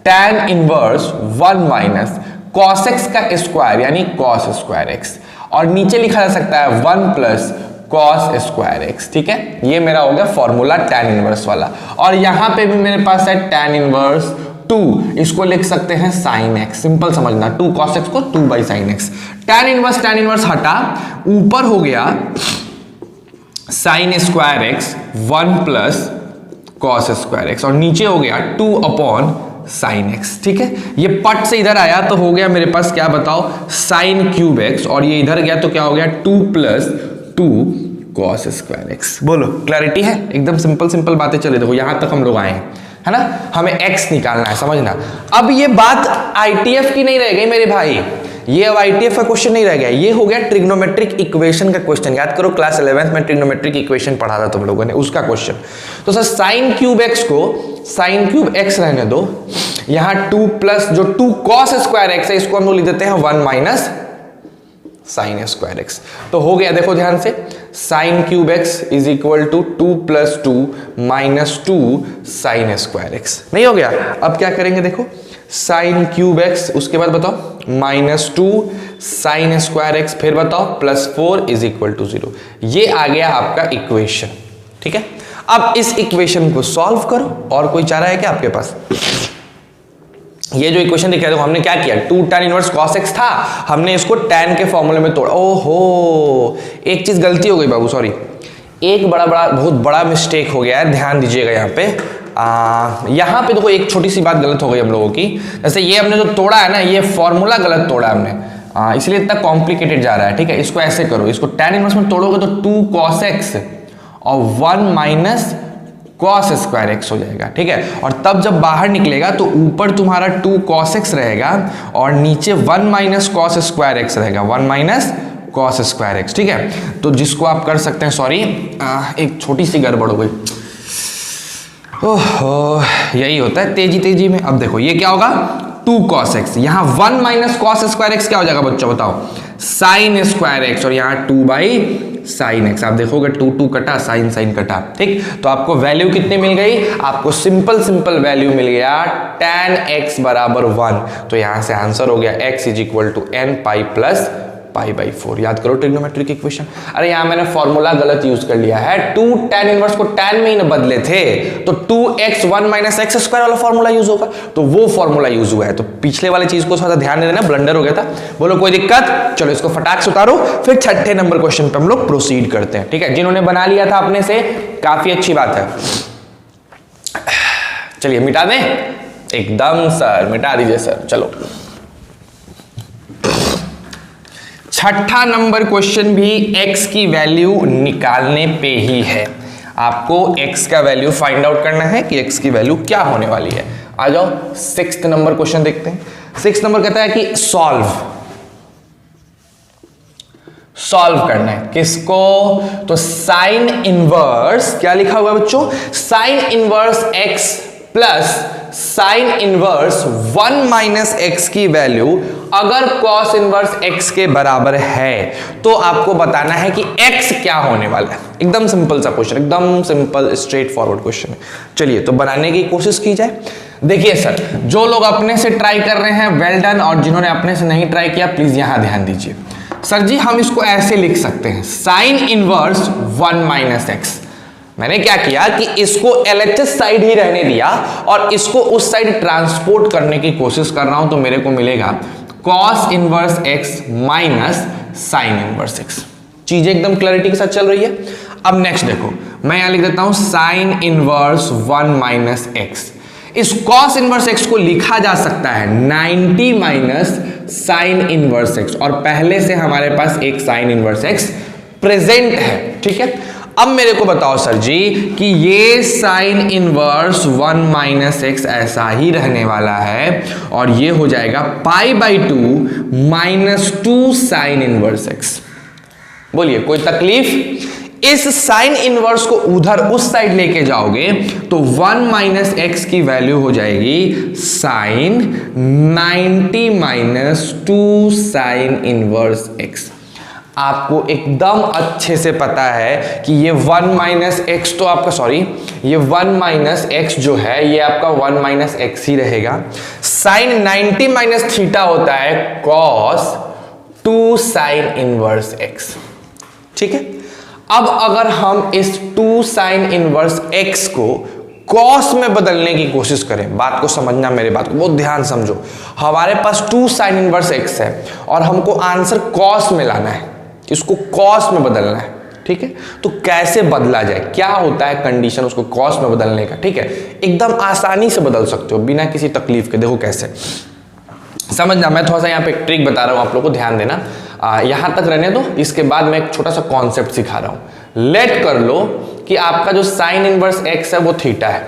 [SPEAKER 1] tan inverse 1 minus cos x का स्क्वायर यानी cos स्क्वायर x, और नीचे लिखा जा सकता है 1 प्लस cos स्क्वायर x। ठीक है, ये मेरा हो गया फॉर्मूला tan इनवर्स वाला। और यहां पे भी मेरे पास है tan इनवर्स 2, इसको लिख सकते हैं sin x। सिंपल समझना, 2 cos x को 2 by sin x। tan inverse हटा, ऊपर हो गया sin square x 1 plus cos square x, और नीचे हो गया 2 अपॉन sin x। ठीक है, ये पट से इधर आया तो हो गया मेरे पास क्या बताओ sin क्यूब x, और ये इधर गया तो क्या हो गया 2 प्लस 2 cos स्क्वायर x। बोलो क्लैरिटी है? एकदम सिंपल बातें चले। देखो यहां तक हम लोग आए हैं, है ना। हमें x निकालना है, समझना। अब ये बात ITF की नहीं रह गई मेरे भाई, ये अब ITF का क्वेश्चन नहीं रह गया, ये हो गया ट्रिग्नोमेट्रिक इक्वेशन का क्वेश्चन। याद करो क्लास 11th में ट्रिग्नोमेट्रिक इक्वेशन पढ़ा था तुम लोगों ने, उसका क्वेश्चन। तो सर sin क्यूब x को sin क्यूब x रहने दो, यहां 2 प्लस जो 2 cos स्क्वायर x है इसको हम लोग लिख देते हैं 1 माइनस sin स्क्वायर x। तो हो गया, देखो ध्यान से, sin cube x is equal to 2 plus 2 minus 2 sin square x। नहीं हो गया? अब क्या करेंगे, देखो sin क्यूब x, उसके बाद बताओ माइनस 2 sin स्क्वायर x, फिर बताओ प्लस 4 इज इक्वल टू 0। ये आ गया आपका इक्वेशन। ठीक है, अब इस इक्वेशन को सॉल्व करो। और कोई चारा है क्या आपके पास? ये जो इक्वेशन दिख रहा है हमने क्या किया, 2 tan इनवर्स cos x था, हमने इसको tan के फॉर्मूले में तोड़ा। ओहो, एक चीज गलती हो गई बाबू, सॉरी, एक बहुत बड़ा मिस्टेक हो गया है, ध्यान दीजिएगा यहाँ पे। यहाँ पे देखो एक छोटी सी बात गलत हो गई हम लोगों की। जैसे ये हमने जो तोड़ा है ना, ये फॉर्मूला गलत तोड़ा है हमने, इसलिए इतना कॉम्प्लिकेटेड जा रहा है। ठीक है, इसको ऐसे करो, इसको tan इनवर्स में तोड़ोगे तो 2 cos x और 1 माइनस cos स्क्वायर एक्स हो जाएगा। ठीक है, और तब जब बाहर निकलेगा तो ऊपर तुम्हारा 2 cos x रहेगा और नीचे 1 माइनस cos स्क्वायर एक्स रहेगा, 1 माइनस cos स्क्वायर एक्स। ठीक है, तो जिसको आप कर सकते हैं, सॉरी एक छोटी सी गड़बड़ हो गई, ओहो, यही होता है तेजी में। अब देखो ये क्या होगा, 2 cos x, यहाँ 1 माइनस cos स्क्वायर एक्स क्या हो जाएगा बच्चों बताओ, sin स्क्वायर एक्स, और यहाँ 2 बाई साइन एक्स। आप देखोगे 2 कटा, साइन कटा। ठीक, तो आपको वैल्यू कितनी मिल गई, आपको सिंपल वैल्यू मिल गया tan x बराबर 1। तो यहां से आंसर हो गया x is equal to n pi plus pi by 4। याद करो ट्रिग्नोमेट्रिक इक्वेशन। अरे यहां मैंने फॉर्मूला गलत यूज कर लिया है, 2 tan इनवर्स को tan में ही न बदले थे, तो 2x 1 माइनस एक्स स्क्वायर वाला फॉर्मूला यूज होगा, तो वो फॉर्मूला यूज हुआ है। तो पिछले वाली चीज को थोड़ा ध्यान देना, ब्लंडर हो गया था। बोलो कोई दिक्कत, चलो इसको फटाक से उतारो, फिर छठे नंबर क्वेश्चन पे हम लोग प्रोसीड करते हैं। ठीक है, जिन्होंने बना लिया था अपने से, काफी अच्छी बात है। चलिए मिटा दें, एकदम सर मिटा दीजिए सर। चलो छठा नंबर क्वेश्चन भी x की वैल्यू निकालने पे ही है। आपको x का वैल्यू फाइंड आउट करना है कि x की वैल्यू क्या होने वाली है। आ जाओ 6th नंबर क्वेश्चन देखते हैं। 6th नंबर कहता है कि सॉल्व करना है किसको, तो साइन इनवर्स, क्या लिखा हुआ है बच्चों, sine inverse x plus sine inverse 1 minus x की वैल्यू अगर कॉस इनवर्स x के बराबर है तो आपको बताना है कि x क्या होने वाला है। एकदम सिंपल सा क्वेश्चन, एकदम सिंपल स्ट्रेट फॉरवर्ड क्वेश्चन है। चलिए तो बनाने की कोशिश की जाए। देखिए सर, जो लोग अपने से ट्राई कर रहे हैं वेल डन, और जिन्होंने अपने से नहीं ट्राई किया प्लीज यहां ध्यान दीजिए। सर जी हम इसको ऐसे लिख सकते हैं, साइन इनवर्स 1 माइनस एक्स। मैंने क्या किया कि इसको LHS साइड ही रहने दिया और इसको उस साइड ट्रांसपोर्ट करने की कोशिश कर रहा हूं, तो मेरे को मिलेगा cos inverse x minus sine inverse x। चीजें एकदम क्लैरिटी के साथ चल रही है। अब नेक्स्ट देखो, मैं यहां लिख देता हूं साइन इनवर्स 1 माइनस एक्स। इस कॉस इनवर्स x को लिखा जा सकता है 90 माइनस साइन इनवर्स x, और पहले से हमारे पास एक साइन इनवर्स x प्रेजेंट है। ठीक है, अब मेरे को बताओ सर जी कि ये साइन इनवर्स 1 माइनस एक्स ऐसा ही रहने वाला है, और ये हो जाएगा pi by 2 minus 2 sine inverse x. बोलिए कोई तकलीफ? इस साइन इनवर्स को उधर उस साइड लेके जाओगे तो 1 माइनस एक्स की वैल्यू हो जाएगी sine 90 minus 2 sine inverse x. आपको एकदम अच्छे से पता है कि ये 1 माइनस एक्स तो आपका, सॉरी, ये 1 माइनस एक्स जो है ये आपका 1 माइनस एक्स ही रहेगा। साइन 90 माइनस थीटा होता है कॉस 2 साइन इनवर्स एक्स। ठीक है, अब अगर हम इस 2 साइन इनवर्स एक्स को कॉस में बदलने की कोशिश करें, बात को समझना, मेरे बात को बहुत ध्यान समझो। हमारे पास 2 साइन इनवर्स एक्स है और हमको आंसर कॉस में लाना है, इसको कॉस में बदलना है। ठीक है, तो कैसे बदला जाए, क्या होता है कंडीशन उसको कॉस में बदलने का। ठीक है, एकदम आसानी से बदल सकते हो बिना किसी तकलीफ के। देखो कैसे समझना, मैं थोड़ा सा यहाँ पे एक ट्रिक बता रहा हूं, आप लोग को ध्यान देना। यहां तक रहने दो, इसके बाद मैं एक छोटा सा कॉन्सेप्ट सिखा रहा हूं। लेट कर लो कि आपका जो साइन इनवर्स एक्स है वो थीटा है,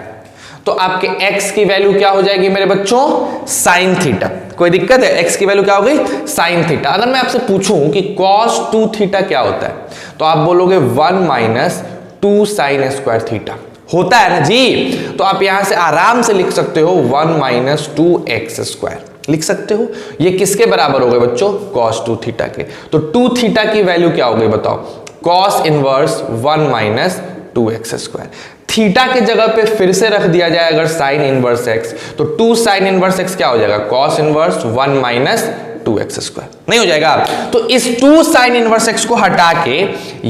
[SPEAKER 1] तो आपके x की वैल्यू क्या हो जाएगी मेरे बच्चों, साइन थीटा। कोई दिक्कत है? x की वैल्यू क्या हो गई, साइन थीटा। अगर मैं आपसे पूछूं कि cos 2 थीटा क्या होता है, तो आप बोलोगे 1 माइनस 2 साइन स्क्वायर थीटा होता है ना जी। तो आप यहां से आराम से लिख सकते हो 1 माइनस 2 एक्स स्क्वायर लिख सकते हो। ये किसके बराबर हो गए बच्चों, cos 2 थीटा के। तो 2 थीटा की वैल्यू क्या हो गई बताओ, cos inverse 1 minus 2 x square. Theta के जगह पे फिर से रख दिया जाए अगर साइन इनवर्स एक्स, तो 2 साइन इनवर्स एक्स क्या हो जाएगा, cos इनवर्स 1 माइनस 2x², नहीं हो जाएगा। तो इस 2 sin इनवर्स x को हटा के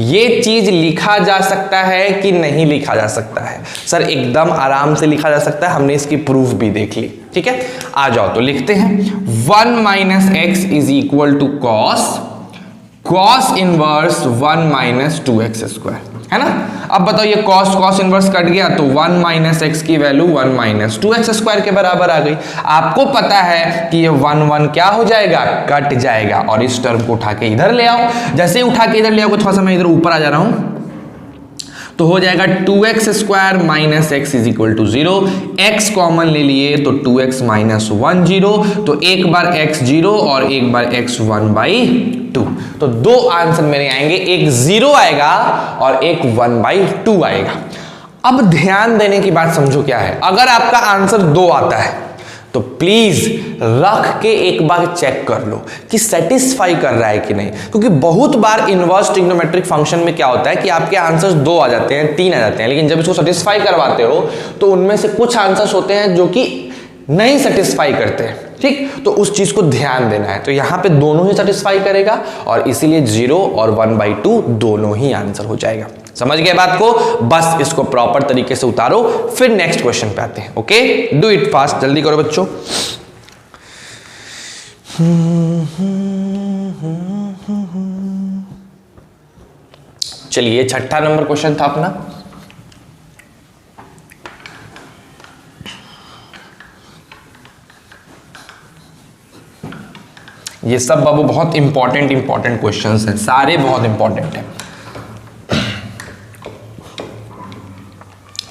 [SPEAKER 1] ये चीज लिखा जा सकता है कि नहीं लिखा जा सकता है? सर एकदम आराम से लिखा जा सकता है, हमने इसकी प्रूफ भी देख ली। ठीक है, आ जाओ तो लिखते हैं 1 - x is equal to cos inverse 1 - 2x², है ना। अब बताओ ये cos इनवर्स कट गया तो 1 - x की वैल्यू 1 - 2x² के बराबर आ गई। आपको पता है कि ये 1 क्या हो जाएगा, कट जाएगा, और इस टर्म को उठा के इधर ले आओ। जैसे ही उठा के इधर ले आओ, थोड़ा सा मैं इधर ऊपर आ जा रहा हूं, तो हो जाएगा 2x² - x is equal to 0। x common ले लिए तो 2x - 1 0, तो एक बार x 0 और एक बार x 1/2। तो दो आंसर मेरे आएंगे, एक 0 आएगा और एक 1/2 आएगा। अब ध्यान देने की बात समझो क्या है, अगर आपका आंसर 2 आता है तो प्लीज रख के एक बार चेक कर लो कि सेटिस्फाई कर रहा है कि नहीं, क्योंकि बहुत बार इनवर्स ट्रिग्नोमेट्रिक फंक्शन में क्या होता है कि आपके आंसर्स 2 आ जाते हैं, 3 आ जाते हैं, लेकिन जब इसको सेटिस्फाई करवाते हो तो उनमें से कुछ आंसर्स होते हैं जो कि नहीं सेटिस्फाई करते हैं। ठीक, तो उस चीज को ध्यान देना है। तो यहां पे दोनों ही सेटिस्फाई करेगा और इसीलिए 0 और 1/2 दोनों ही आंसर हो जाएगा। समझ गए बात को? बस इसको प्रॉपर तरीके से उतारो, फिर नेक्स्ट क्वेश्चन पे आते हैं। ओके, डू इट फास्ट, जल्दी करो बच्चों। चलिए, 6ठा नंबर क्वेश्चन था अपना। ये सब बाबू बहुत इंपॉर्टेंट क्वेश्चंस हैं, सारे बहुत इंपॉर्टेंट हैं।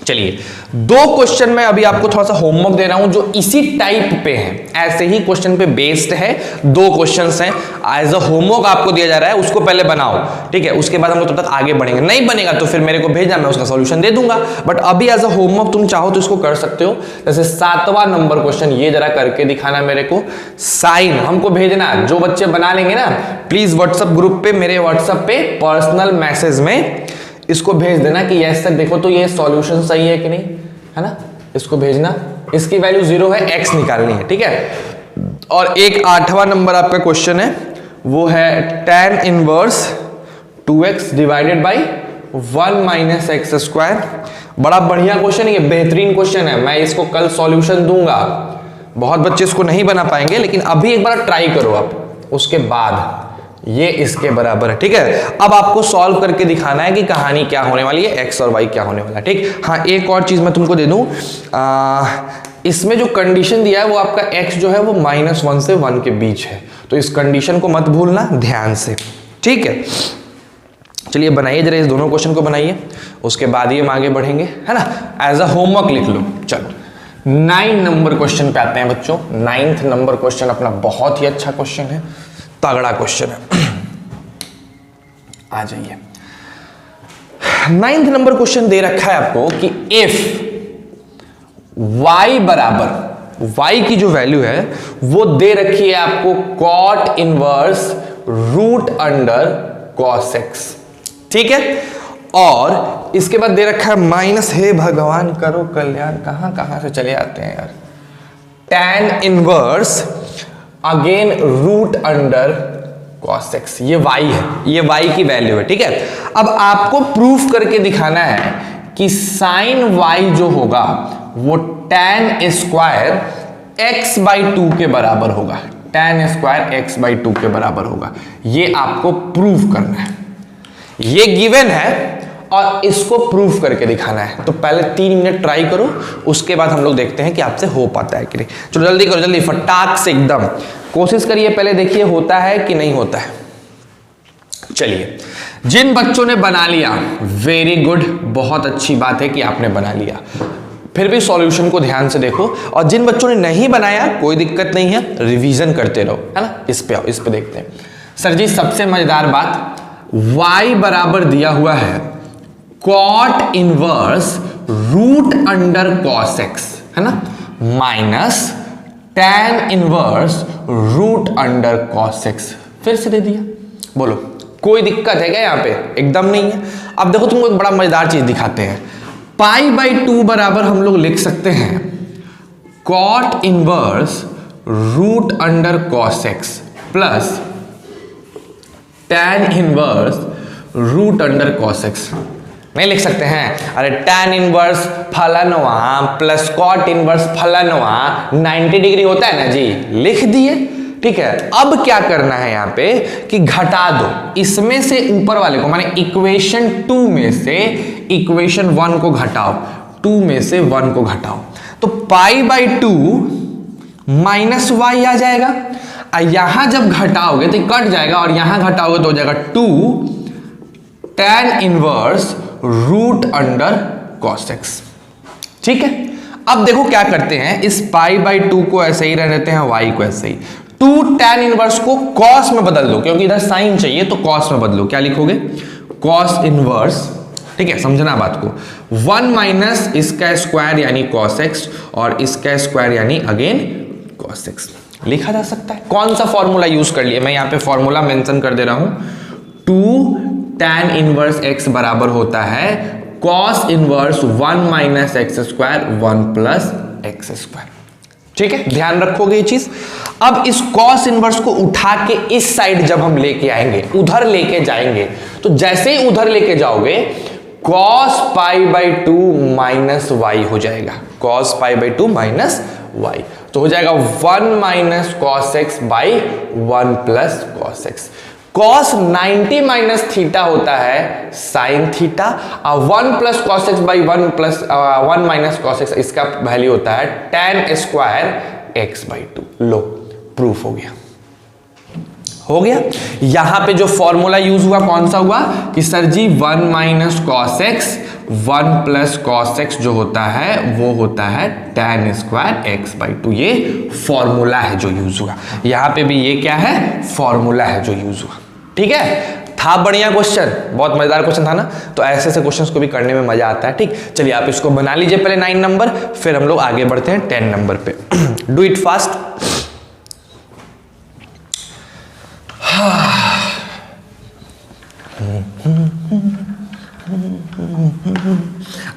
[SPEAKER 1] चलिए, 2 क्वेश्चन में अभी आपको थोड़ा सा होमवर्क दे रहा हूं जो इसी टाइप पे हैं, ऐसे ही क्वेश्चन पे बेस्ड है। 2 क्वेश्चंस हैं, एज अ होमवर्क आपको दिया जा रहा है, उसको पहले बनाओ। ठीक है, उसके बाद हम लोग तब तक आगे बढ़ेंगे। नहीं बनेगा तो फिर मेरे को भेजना, मैं उसका सॉल्यूशन दे दूंगा, बट अभी एज अ होमवर्क तुम चाहो तो इसको कर सकते हो। जैसे 7वां नंबर क्वेश्चन, ये जरा करके दिखाना मेरे को। साइन हमको भेजना, जो बच्चे बना लेंगे ना, प्लीज व्हाट्सएप ग्रुप पे, मेरे व्हाट्सएप पे पर्सनल मैसेज में इसको भेज देना कि यस सर देखो तो ये सॉल्यूशन सही है कि नहीं, है ना। इसको भेजना, इसकी वैल्यू 0 है, x निकालनी है। ठीक है, और एक 8वां नंबर आपका क्वेश्चन है, वो है tan inverse 2x divided by 1 - x²। बड़ा बढ़िया क्वेश्चन है, ये बेहतरीन क्वेश्चन है। मैं इसको कल सॉल्यूशन दूंगा, बहुत बच्चे इसको नहीं बना पाएंगे, लेकिन अभी एक बार ट्राई करो आप, उसके बाद ये इसके बराबर है। ठीक है, अब आपको सॉल्व करके दिखाना है कि कहानी क्या होने वाली है, x और y क्या होने वाला है। ठीक, हाँ एक और चीज मैं तुमको दे दूं, इसमें जो कंडीशन दिया है वो आपका x जो है वो -1 से 1 के बीच है, तो इस कंडीशन को मत भूलना ध्यान से। ठीक है, चलिए बनाइए जरा, इस दोनों क्वेश्चन को बनाइए, उसके बाद ही हम आगे बढ़ेंगे, है ना। एज अ होमवर्क लिख लो। चलो 9 नंबर क्वेश्चन पे आते हैं बच्चों। 9th नंबर क्वेश्चन अपना बहुत ही अच्छा क्वेश्चन है, तगड़ा क्वेश्चन है। आ जाइए, 9th नंबर क्वेश्चन दे रखा है आपको कि इफ y बराबर, y की जो वैल्यू है वो दे रखी है आपको cot inverse √under cos x। ठीक है, और इसके बाद दे रखा है माइनस, हे भगवान करो कल्याण, कहां से चले आते हैं यार, tan inverse again √under cos x। ये y है, ये y की वैल्यू है। ठीक है, अब आपको प्रूफ करके दिखाना है कि sin y जो होगा वो tan स्क्वायर x/2 के बराबर होगा, tan स्क्वायर x/2 के बराबर होगा। ये आपको प्रूफ करना है, ये गिवन है और इसको प्रूफ करके दिखाना है। तो पहले 3 मिनट ट्राई करो, उसके बाद हम लोग देखते हैं कि आपसे हो पाता है कि नहीं। चलो जल्दी करो, जल्दी फटाक से एकदम कोशिश करिए, पहले देखिए होता है कि नहीं होता है। चलिए, जिन बच्चों ने बना लिया वेरी गुड, बहुत अच्छी बात है कि आपने बना लिया, फिर भी सॉल्यूशन को ध्यान से देखो। और जिन बच्चों ने नहीं बनाया कोई दिक्कत नहीं है, रिवीजन करते रहो, है ना। इस पे आओ, इस पे देखते हैं। सर जी सबसे मजेदार बात, y बराबर दिया हुआ है cot inverse √under cos x, है ना, minus tan inverse √under cos x। फिर से दे दिया, बोलो कोई दिक्कत है क्या यहाँ पे? एकदम नहीं है। अब देखो तुमको एक बड़ा मजेदार चीज दिखाते हैं, π/2 बराबर हम लोग लिख सकते हैं cot inverse √under cos x plus tan inverse root under cos x। नहीं लिख सकते हैं? अरे tan इनवर्स फलनवा प्लस cot इनवर्स फलनवा 90 डिग्री होता है ना जी, लिख दिए। ठीक है, अब क्या करना है यहां पे कि घटा दो इसमें से ऊपर वाले को, माने इक्वेशन 2 में से इक्वेशन 1 को घटाओ, 2 में से 1 को घटाओ, तो π/2 माइनस वाई आ जाएगा। यहां जब घटाओगे तो कट जाएगा और यहां घटाओगे तो हो जाएगा 2 tan inverse root under cos x। ठीक है, अब देखो क्या करते हैं, इस π/2 को ऐसे ही रहने देते हैं, y को ऐसे ही। 2 tan इनवर्स को cos में बदल दो, क्योंकि इधर साइन चाहिए तो cos में बदलो। क्या लिखोगे? cos इनवर्स, ठीक है, समझना बात को, 1 माइनस इसका स्क्वायर यानी cos x और इसका स्क्वायर यानी अगेन cos x लिखा जा सकता है। कौन सा फॉर्मूला यूज कर लिए? मैं यहां पे फॉर्मूला मेंशन कर दे रहा हूं। 2 tan इनवर्स x बराबर होता है cos inverse 1 minus x square 1 plus x square. ठीक है, ध्यान रखोगे ये चीज। अब इस cos इनवर्स को उठा के इस साइड जब हम लेके आएंगे, उधर लेके जाएंगे, तो जैसे ही उधर लेके जाओगे cos π/2 माइनस वाई हो जाएगा, cos π/2 माइनस वाई, तो हो जाएगा 1 minus cos x by 1 plus cos x। cos 90 minus theta होता है साइन थीटा, और 1 plus cos x by 1 plus 1 minus cos x, इसका वैल्यू होता है tan स्क्वायर x/2। लो, प्रूफ हो गया, हो गया। यहां पे जो फॉर्मूला यूज हुआ कौन सा हुआ कि सर जी 1 minus cos x 1 plus cos x जो होता है वो होता है tan स्क्वायर x/2। ये फॉर्मूला है जो यूज हुआ, यहां पे भी ये क्या है? फॉर्मूला है जो यूज हुआ। ठीक है, था बढ़िया क्वेश्चन, बहुत मजेदार क्वेश्चन था ना। तो ऐसे ऐसे क्वेश्चंस को भी करने में मजा आता है। ठीक, चलिए आप इसको बना लीजिए पहले 9 नंबर, फिर हम लोग आगे बढ़ते हैं 10 नंबर पे। Do it fast.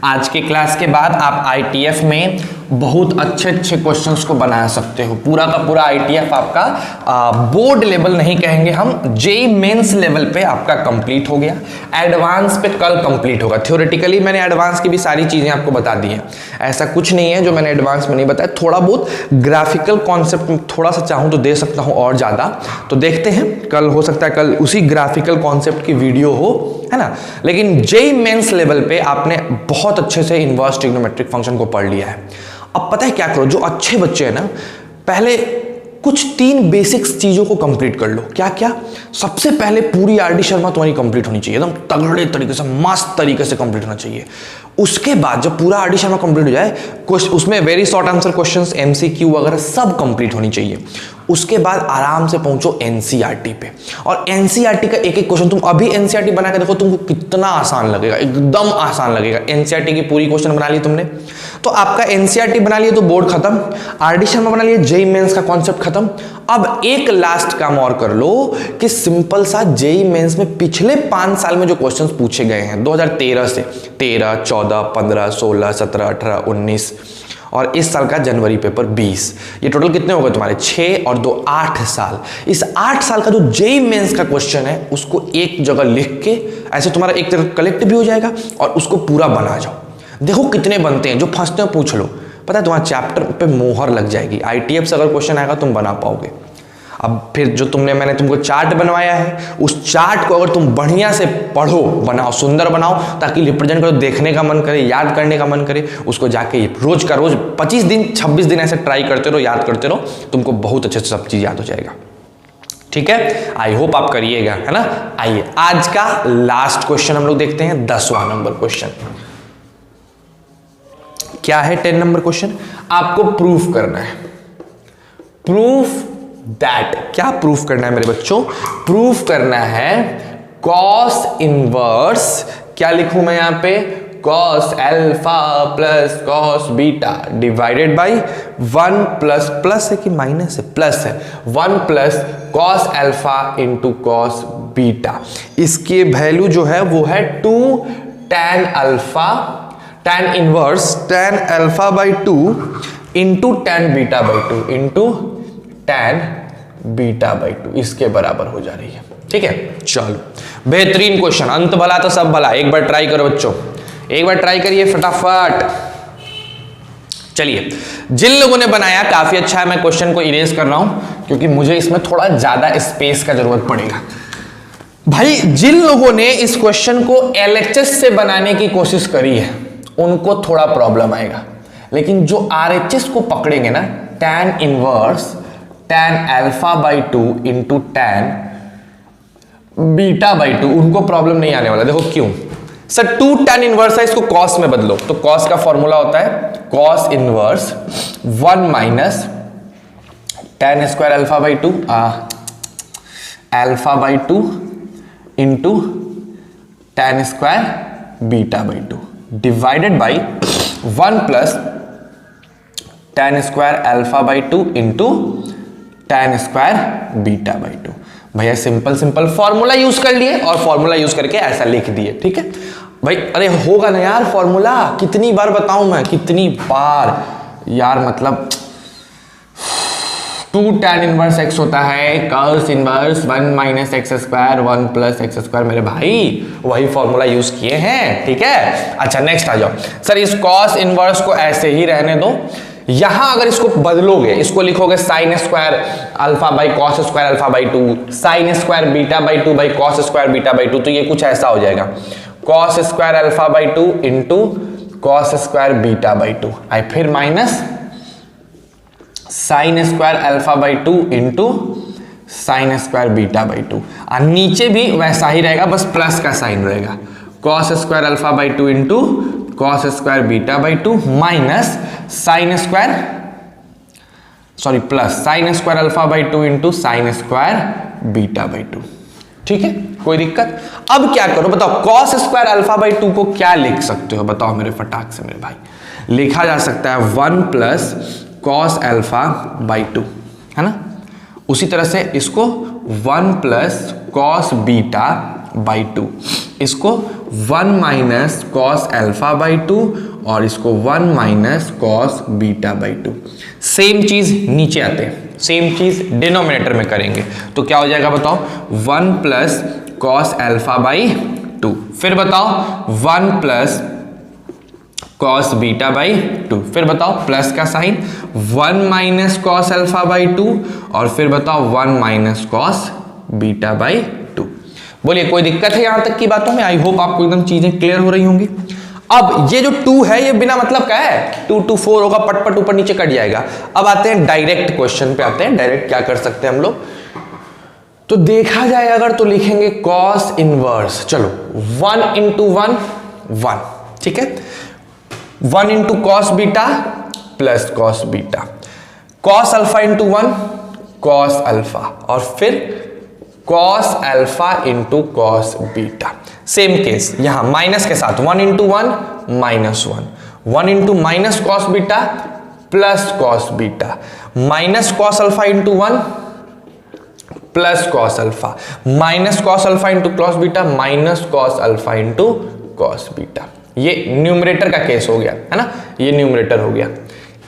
[SPEAKER 1] आज के क्लास के बाद आप आईटीएफ में बहुत अच्छे अच्छे क्वेश्चंस को बना सकते हो। पूरा का पूरा आईटीएफ आपका बोर्ड लेवल नहीं कहेंगे हम, जेई मेंस लेवल पे आपका कंप्लीट हो गया। एडवांस पे कल कंप्लीट होगा। थ्योरेटिकली मैंने एडवांस की भी सारी चीजें आपको बता दी हैं, ऐसा कुछ नहीं है जो मैंने एडवांस में नहीं बताया। थोड़ा बहुत ग्राफिकल कॉन्सेप्ट में थोड़ा सा चाहूँ तो दे सकता हूँ और ज़्यादा, तो देखते हैं कल, हो सकता है कल उसी ग्राफिकल कॉन्सेप्ट की वीडियो हो, है ना। लेकिन जेई मेंस लेवल पे आपने बहुत अच्छे से इनवर्स ट्रिग्नोमेट्रिक फंक्शन को पढ़ लिया है। अब पता है क्या करो, जो अच्छे बच्चे हैं ना, पहले कुछ 3 बेसिक्स चीजों को कंप्लीट कर लो। क्या क्या? सबसे पहले पूरी आरडी शर्मा तुम्हारी कंप्लीट होनी चाहिए, एकदम तगड़े तरीके से, मस्त तरीके से कंप्लीट होना चाहिए। उसके बाद जब पूरा आरडी शर्मा कंप्लीट हो जाए, उसमें very short answer questions, MCQ वगैरह सब कंप्लीट होनी चाहिए। उसके बाद आराम से पहुंचो एनसीईआरटी पे, और एनसीईआरटी का एक एक क्वेश्चन तुम अभी एनसीईआरटी बना के देखो, तुमको कितना आसान लगेगा, एकदम आसान लगेगा। एनसीईआरटी की पूरी क्वेश्चन बना ली तुमने, तो आपका एनसीईआरटी बना लिया तो बोर्ड खत्म, आरडी शर्मा बना लिया, जेई मेंस का कॉन्सेप्ट खत्म। अब एक लास्ट काम और कर लो कि सिंपल सा जेई मेंस में पिछले 5 साल में जो क्वेश्चंस पूछे गए हैं 2013 से, 13, 14, 15, 16, 17, 18, 19 और इस साल का जनवरी पेपर 20, ये टोटल कितने हो गए तुम्हारे? 6 और 2 8 साल। इस 8 साल का जो जेई मेंस का क्वेश्चन है उसको एक जगह लिख के ऐसे तुम्हारा एक तरह कलेक्ट भी हो जाएगा और उसको पूरा बना जाओ। देखो कितने बनते हैं, जो फंसते हो पूछ लो, पता है तुम्हारा चैप्टर पे मोहर लग जाएगी। आईटीएफ से अगर क्वेश्चन आएगा तुम बना पाओगे। अब फिर जो मैंने तुमको चार्ट बनवाया है, उस चार्ट को अगर तुम बढ़िया से पढ़ो, बनाओ, सुंदर बनाओ, ताकि रिप्रेजेंट करो, देखने का मन करे, याद करने का मन करे, उसको जाके रोज का रोज 25 दिन 26 दिन ऐसे ट्राई करते रहो, याद करते रहो, तुमको बहुत अच्छे से सब चीज याद हो जाएगा। ठीक है, आई होप आप करिएगा, है ना। आइए आज का लास्ट क्वेश्चन हम लोग देखते हैं, 10वां नंबर क्वेश्चन। क्या है 10 नंबर क्वेश्चन? आपको प्रूफ करना है, प्रूफ दैट, क्या प्रूफ करना है मेरे बच्चों? प्रूफ करना है कॉस इनवर्स, क्या लिखूं मैं यहां पे? Cos alpha plus cos beta divided by 1 plus, plus है कि माइनस है? प्लस है, 1 plus cos alpha into cos beta. इसकी वैल्यू जो है वो है 2 tan alpha, tan inverse tan alpha by 2 into tan beta by 2 into tan beta by 2 इसके बराबर हो जा रही है। ठीक है, चलो बेहतरीन क्वेश्चन, अंत भला तो सब भला। एक बार ट्राई करो बच्चों, एक बार ट्राई करिए फटाफट। चलिए, जिन लोगों ने बनाया काफी अच्छा है, मैं क्वेश्चन को इरेज कर रहा हूं क्योंकि मुझे इसमें थोड़ा ज्यादा स्पेस का जरूरत पड़ेगा। भाई जिन लोगों ने इस क्वेश्चन को LHS से बनाने की कोशिश करी है उनको थोड़ा प्रॉब्लम आएगा, लेकिन जो RHS को पकड़ेंगे ना, tan inverse tan alpha by 2 into tan beta by 2, उनको प्रॉब्लम नहीं आने वाला। देखो क्यों सर, 2 tan इनवर्स है, इसको cos में बदलो तो cos का फॉर्मूला होता है cos inverse 1 minus tan square alpha by 2 alpha by 2 into tan square beta by 2 divided by 1 plus tan square alpha by 2 into tan square beta by 2। भैया simple formula use कर लिए और formula use करके ऐसा लिख दिए। ठीक है भाई, अरे होगा ना यार फॉर्मूला, कितनी बार बताऊं मैं, कितनी बार यार, मतलब 2 tan इनवर्स x होता है cos inverse 1 minus x square 1 plus x square. मेरे भाई वही फॉर्मूला यूज किए हैं। ठीक है, अच्छा नेक्स्ट आ जाओ। सर इस cos इनवर्स को ऐसे ही रहने दो, यहां अगर इसको बदलोगे, इसको लिखोगे sine square alpha by cos square alpha by 2 sine square beta by 2 by cos square beta by 2, तो ये कुछ ऐसा हो जाएगा cos square alpha by 2 into cos square beta by 2 आई, फिर minus sine square alpha by 2 into sine square beta by 2, और नीचे भी वैसा ही रहेगा, बस प्लस का साइन रहेगा cos square alpha by 2 into cos square beta by 2 minus sine square sorry plus sine square alpha by 2 into sine square beta by 2। ठीक है, कोई दिक्कत? अब क्या करो बताओ, कॉस स्क्वायर अल्फा बाई 2 को क्या लिख सकते हो बताओ मेरे फटाक से मेरे भाई? लिखा जा सकता है 1 प्लस कॉस अल्फा बाई 2, है ना। उसी तरह से इसको 1 प्लस कॉस बीटा बाई 2, इसको 1 माइनस कॉस अल्फा बाई 2 और इसको 1 minus cos beta by 2। Same चीज नीचे आते हैं, सेम चीज डिनोमिनेटर में करेंगे तो क्या हो जाएगा बताओ, 1 प्लस कॉस अल्फा बाई 2, फिर बताओ 1 प्लस कॉस बीटा बाई 2, फिर बताओ प्लस का sine 1 minus cos alpha by 2 और फिर बताओ 1 माइनस कॉस बीटा बाई 2। बोलिए कोई दिक्कत है यहां तक की बातों में? आई होप आपको एकदम चीजें क्लियर हो रही होंगी। अब ये जो 2 है ये बिना मतलब का है, 2 2 4 होगा, पट ऊपर नीचे कट जाएगा। अब आते हैं डायरेक्ट क्वेश्चन पे, आते हैं डायरेक्ट क्या कर सकते हैं हम लोग। तो देखा जाए अगर तो लिखेंगे कॉस इनवर्स, चलो 1 इंटू 1 1, ठीक है, 1 into cos beta plus cos beta, cos alpha into 1 cos alpha और फिर cos alpha into cos beta. Same case यहां माइनस के साथ 1 into 1 minus 1 into minus cos beta plus cos beta, minus cos alpha into 1 plus cos alpha, minus cos alpha into cos beta minus cos alpha into cos beta. ये numerator का case हो गया है ना, ये numerator हो गया।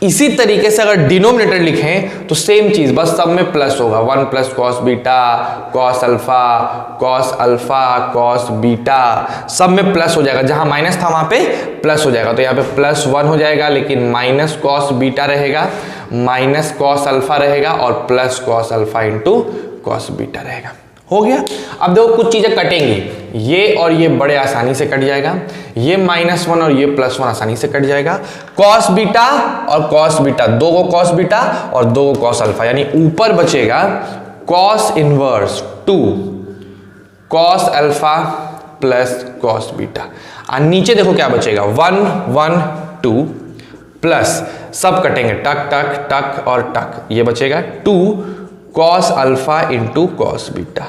[SPEAKER 1] इसी तरीके से अगर डिनोमिनेटर लिखें तो सेम चीज, बस सब में प्लस होगा, 1 plus cos beta cos alpha cos beta, सब में प्लस हो जाएगा, जहां माइनस था वहां पे प्लस हो जाएगा। तो यहाँ पे प्लस 1 हो जाएगा, लेकिन माइनस कॉस बीटा रहेगा, माइनस कॉस अल्फा रहेगा और plus cos alpha into cos beta रहेगा। हो गया। अब देखो कुछ चीजें कटेंगी, ये और ये बड़े आसानी से कट जाएगा, ये -1 और ये +1 आसानी से कट जाएगा। कॉस बीटा और कॉस बीटा, 2 को कॉस बीटा और 2 को कॉस अल्फा, यानी ऊपर बचेगा cos inverse 2 cos alpha plus cos beta, और नीचे देखो क्या बचेगा 1 1 2 प्लस, सब कटेंगे टक टक टक और टक, ये बचेगा 2 cos alpha into cos beta.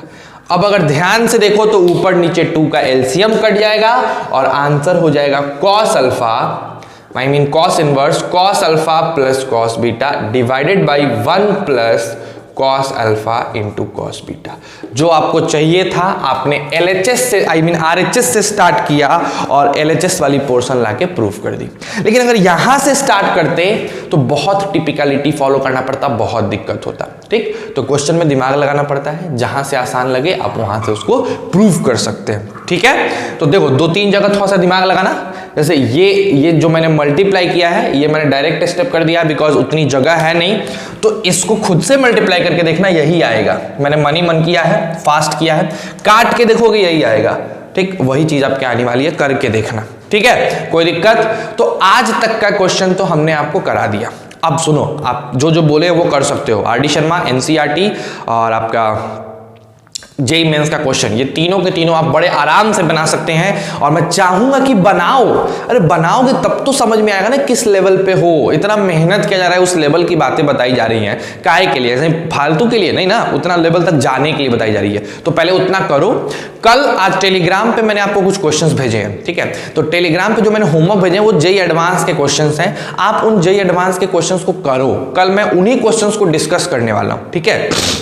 [SPEAKER 1] अब अगर ध्यान से देखो तो ऊपर नीचे 2 का एलसीएम कट जाएगा और आंसर हो जाएगा cos alpha, I mean cos inverse cos alpha plus cos beta divided by 1 plus cos alpha into cos beta. जो आपको चाहिए था आपने एलएचएस से, आई मीन आरएचएस से स्टार्ट किया और एलएचएस वाली पोर्शन लाके प्रूफ कर दी। लेकिन अगर यहां से स्टार्ट करते तो बहुत टिपिकलिटी फॉलो करना पड़ता, बहुत दिक्कत होता। ठीक। तो क्वेश्चन में दिमाग लगाना पड़ता है, जहां से आसान लगे आप वहां से उसको प्रूव कर सकते हैं, ठीक है। तो देखो 2-3 जगह थोड़ा सा दिमाग लगाना, जैसे ये जो मैंने मल्टीप्लाई किया है ये मैंने डायरेक्ट स्टेप कर दिया बिकॉज उतनी जगह है नहीं, तो इसको खुद से मल्टीप्लाई करके देखना, यही आएगा। मैंने मन किया है, फास्ट किया है, काट के देखोगे यही आएगा, ठीक। वही चीज आपके आने वाली है, करके देखना, ठीक है, कोई दिक्कत। तो आज तक का क्वेश्चन तो हमने आपको करा दिया। अब सुनो, आप जो जो बोले वो कर सकते हो। आर डी शर्मा, एनसीईआरटी और आपका जेईई मेंस का क्वेश्चन, ये तीनों के तीनों आप बड़े आराम से बना सकते हैं। और मैं चाहूंगा कि बनाओ, अरे बनाओगे तब तो समझ में आएगा ना किस लेवल पे हो। इतना मेहनत किया जा रहा है, उस लेवल की बातें बताई जा रही हैं, काहे के लिए? ऐसे फालतू के लिए नहीं ना, उतना लेवल तक जाने के लिए बताई जा रही है। तो पहले उतना करो। कल आज टेलीग्राम पे मैंने आपको कुछ क्वेश्चंस भेजे हैं, ठीक है। तो टेलीग्राम पे जो मैंने होमवर्क भेजे हैं वो जेईई एडवांस के क्वेश्चंस हैं। आप उन जेईई एडवांस के क्वेश्चंस को करो, कल मैं उन्हीं क्वेश्चंस को डिस्कस करने वाला हूं, ठीक है।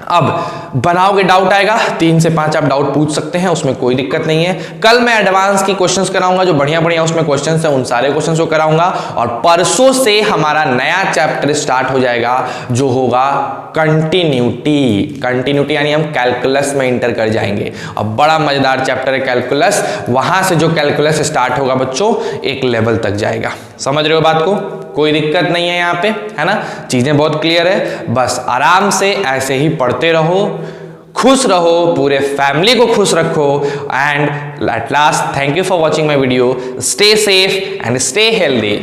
[SPEAKER 1] अब बनाओगे, डाउट आएगा, 3 से 5 आप डाउट पूछ सकते हैं, उसमें कोई दिक्कत नहीं है। कल मैं एडवांस की क्वेश्चंस कराऊंगा, जो बढ़िया बढ़िया उसमें क्वेश्चंस हैं उन सारे क्वेश्चंस को कराऊंगा। और परसों से हमारा नया चैप्टर स्टार्ट हो जाएगा जो होगा कंटिन्यूटी यानी हम कैलकुलस में इंटर कर जाएंगे। अब बड़ा मजेदार चैप्टर है कैलकुलस, वहां से जो कैलकुलस स्टार्ट होगा बच्चों एक लेवल तक जाएगा। समझ रहे हो बात को? कोई दिक्कत नहीं है यहाँ पे, है ना, चीजें बहुत क्लियर है। बस आराम से ऐसे ही पढ़ते रहो, खुश रहो, पूरे फैमिली को खुश रखो। And at last thank you for watching my video. Stay safe and stay healthy.